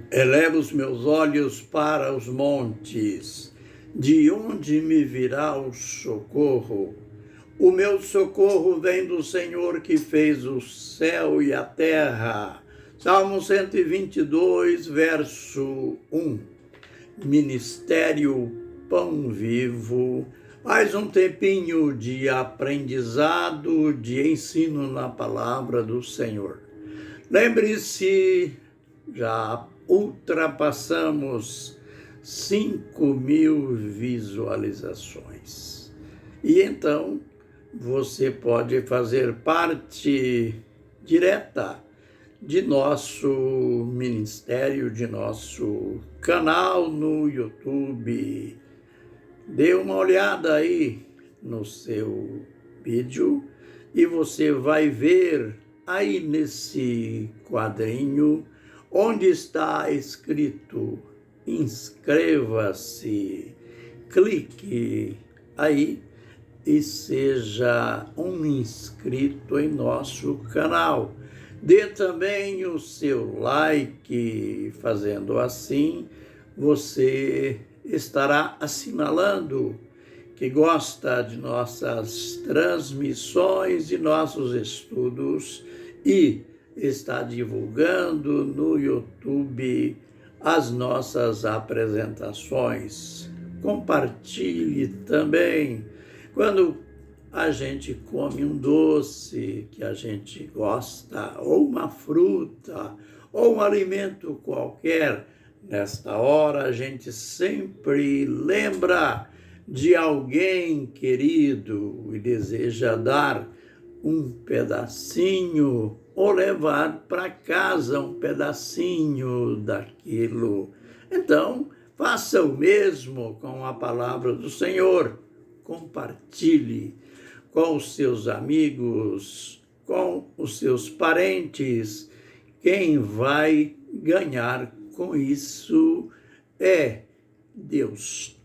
Elevo os meus olhos para os montes, de onde me virá o socorro? O meu socorro vem do Senhor que fez o céu e a terra. Salmo 122, verso 1. Ministério Pão Vivo. Mais um tempinho de aprendizado, de ensino na palavra do Senhor. Lembre-se, já ultrapassamos 5.000 visualizações. E então, você pode fazer parte direta de nosso ministério, de nosso canal no YouTube. Dê uma olhada aí no seu vídeo e você vai ver aí nesse quadrinho onde está escrito inscreva-se, clique aí e seja um inscrito em nosso canal. Dê também o seu like, fazendo assim você estará assinalando que gosta de nossas transmissões e nossos estudos e está divulgando no YouTube as nossas apresentações. Compartilhe também. Quando a gente come um doce que a gente gosta, ou uma fruta, ou um alimento qualquer, nesta hora a gente sempre lembra de alguém querido e deseja dar um pedacinho ou levar para casa um pedacinho daquilo. Então, faça o mesmo com a palavra do Senhor. Compartilhe com os seus amigos, com os seus parentes. Quem vai ganhar com isso é Deus,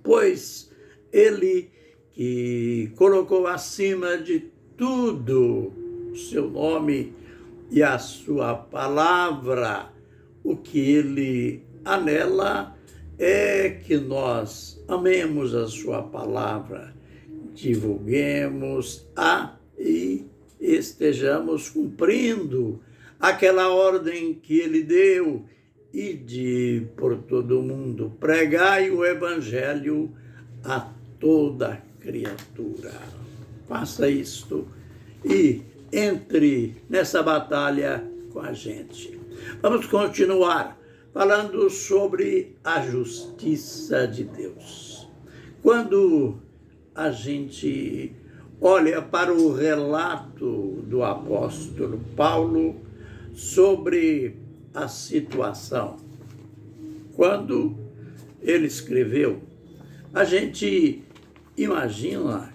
pois Ele que colocou acima de tudo o seu nome e a sua palavra, o que Ele anela é que nós amemos a sua palavra, divulguemos e estejamos cumprindo aquela ordem que Ele deu, ide por todo o mundo, pregai o evangelho a toda criatura. Faça isto e entre nessa batalha com a gente. Vamos continuar falando sobre a justiça de Deus. Quando a gente olha para o relato do apóstolo Paulo sobre a situação, quando ele escreveu, a gente imagina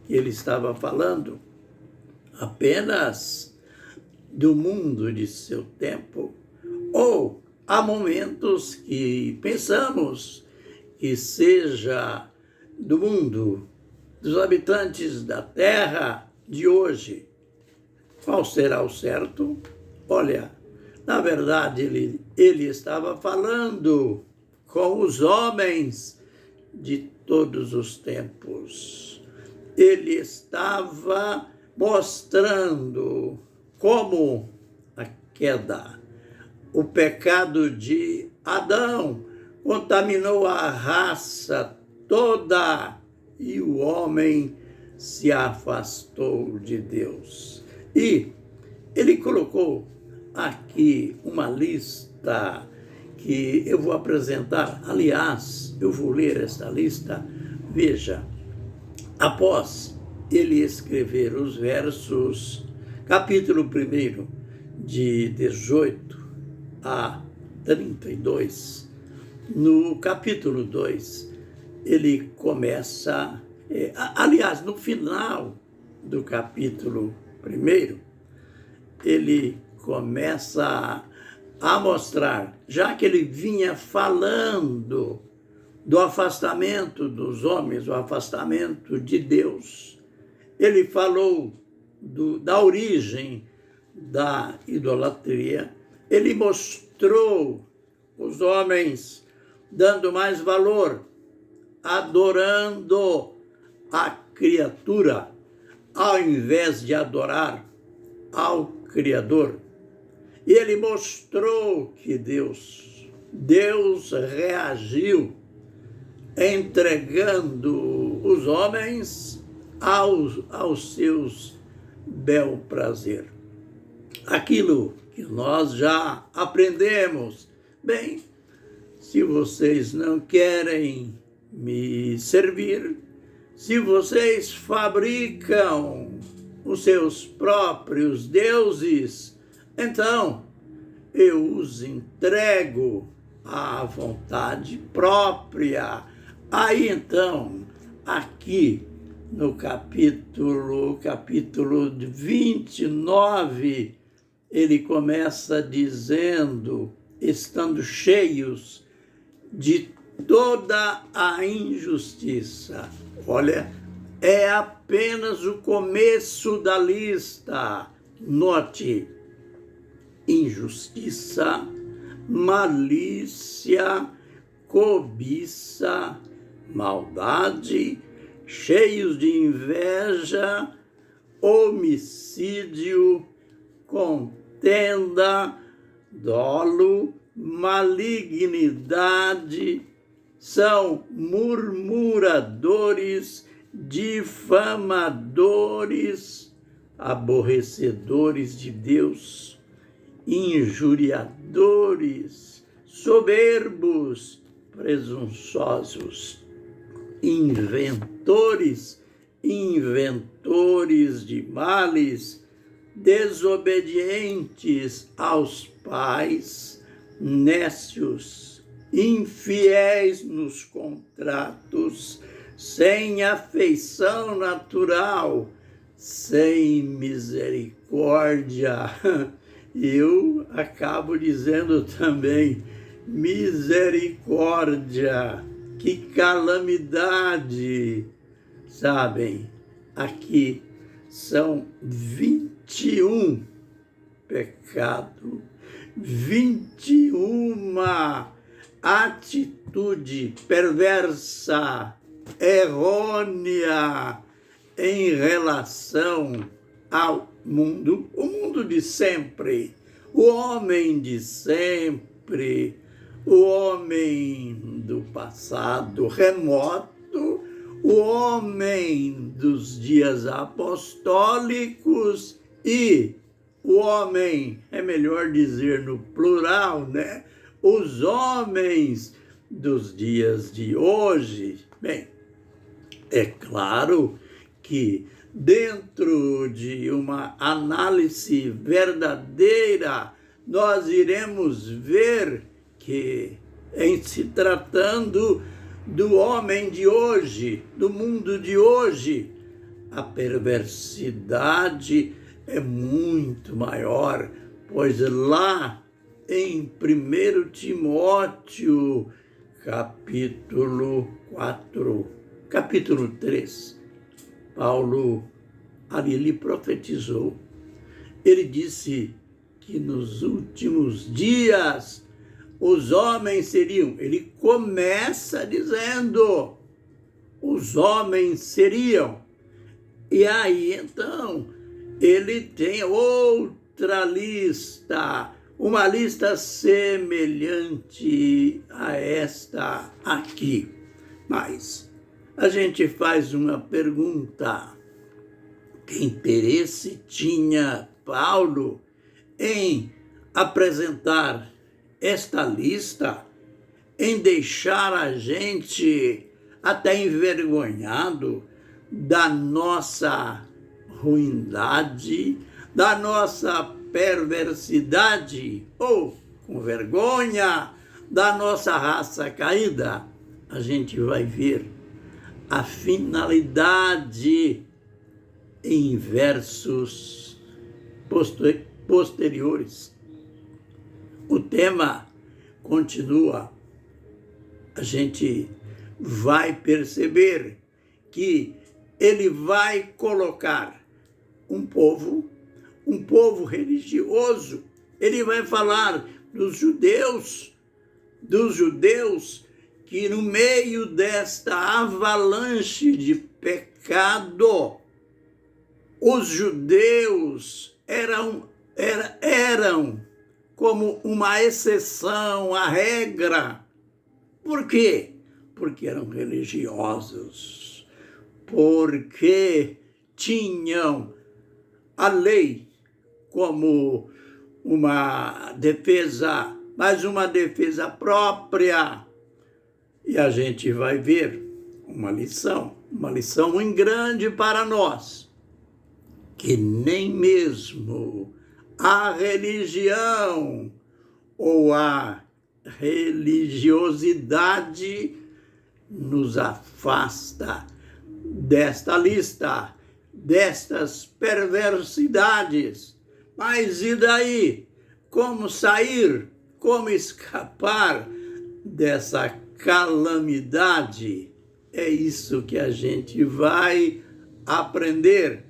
que ele estava falando apenas do mundo de seu tempo, ou há momentos que pensamos que seja do mundo, dos habitantes da terra de hoje. Qual será o certo? Olha, na verdade ele estava falando com os homens de todos os tempos. Ele estava mostrando como a queda, o pecado de Adão contaminou a raça toda e o homem se afastou de Deus. E ele colocou aqui uma lista que eu vou apresentar. Aliás, eu vou ler esta lista. Veja, após ele escrever os versos, capítulo 1, de 18 a 32, no capítulo 2, ele começa, aliás, no final do capítulo 1, ele começa a mostrar, já que ele vinha falando do afastamento dos homens, o afastamento de Deus, ele falou da origem da idolatria, ele mostrou os homens dando mais valor, adorando a criatura, ao invés de adorar ao Criador. E ele mostrou que Deus reagiu entregando os homens aos seus bel prazer. Aquilo que nós já aprendemos. Bem, se vocês não querem me servir, se vocês fabricam os seus próprios deuses, então eu os entrego à vontade própria. Aí então, aqui no capítulo 29, ele começa dizendo, estando cheios de toda a injustiça. Olha, é apenas o começo da lista. Note, injustiça, malícia, cobiça, maldade, cheios de inveja, homicídio, contenda, dolo, malignidade, são murmuradores, difamadores, aborrecedores de Deus, injuriadores, soberbos, presunçosos, inventores de males, desobedientes aos pais, nécios, infiéis nos contratos, sem afeição natural, sem misericórdia. Eu acabo dizendo também, misericórdia, que calamidade. Sabem, aqui são 21 pecados, 21 atitude perversa, errônea em relação ao mundo, o mundo de sempre, o homem de sempre, o homem do passado remoto, o homem dos dias apostólicos e o homem, é melhor dizer no plural, né? Os homens dos dias de hoje. Bem, é claro que dentro de uma análise verdadeira, nós iremos ver que, em se tratando do homem de hoje, do mundo de hoje, a perversidade é muito maior, pois lá em 1 Timóteo, capítulo 3, Paulo ali lhe profetizou. Ele disse que nos últimos dias os homens seriam, ele começa dizendo, os homens seriam. E aí então ele tem outra lista, uma lista semelhante a esta aqui. Mas a gente faz uma pergunta: que interesse tinha Paulo em apresentar esta lista, em deixar a gente até envergonhado da nossa ruindade, da nossa perversidade, ou com vergonha da nossa raça caída? A gente vai ver a finalidade em versos posteriores. O tema continua. A gente vai perceber que ele vai colocar um povo religioso. Ele vai falar dos judeus, dos judeus que no meio desta avalanche de pecado, os judeus eram como uma exceção à regra. Por quê? Porque eram religiosos, porque tinham a lei como uma defesa, mas uma defesa própria. E a gente vai ver uma lição muito grande para nós, que nem mesmo a religião ou a religiosidade nos afasta desta lista, destas perversidades. Mas e daí? Como sair? Como escapar dessa calamidade? É isso que a gente vai aprender,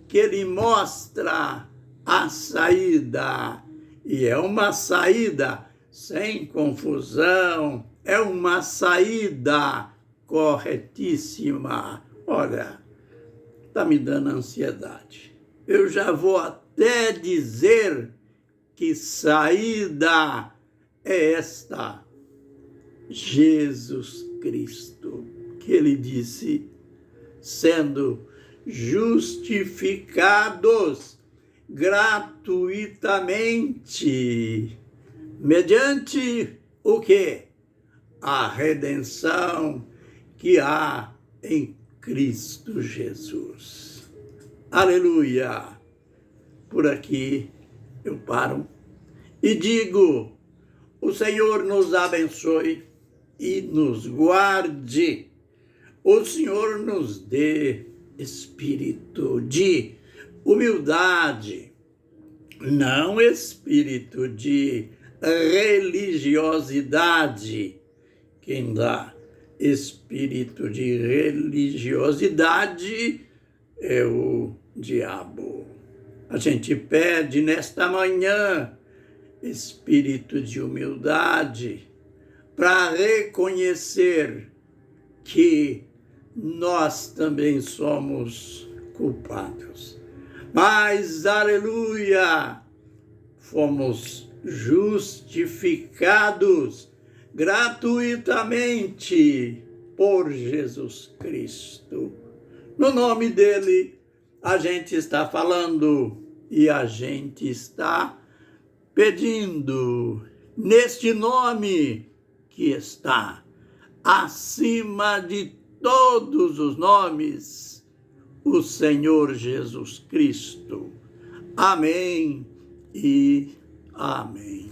que ele mostra a saída, e é uma saída sem confusão, é uma saída corretíssima. Olha, está me dando ansiedade. Eu já vou até dizer que saída é esta: Jesus Cristo, que ele disse, sendo justificados gratuitamente, mediante o quê? A redenção que há em Cristo Jesus. Aleluia! Por aqui eu paro e digo: o Senhor nos abençoe e nos guarde. O Senhor nos dê espírito de humildade, não espírito de religiosidade. Quem dá espírito de religiosidade é o diabo. A gente pede nesta manhã espírito de humildade para reconhecer que nós também somos culpados. Mas, aleluia, fomos justificados gratuitamente por Jesus Cristo. No nome dele, a gente está falando e a gente está pedindo, neste nome que está acima de todos os nomes, o Senhor Jesus Cristo. Amém e amém.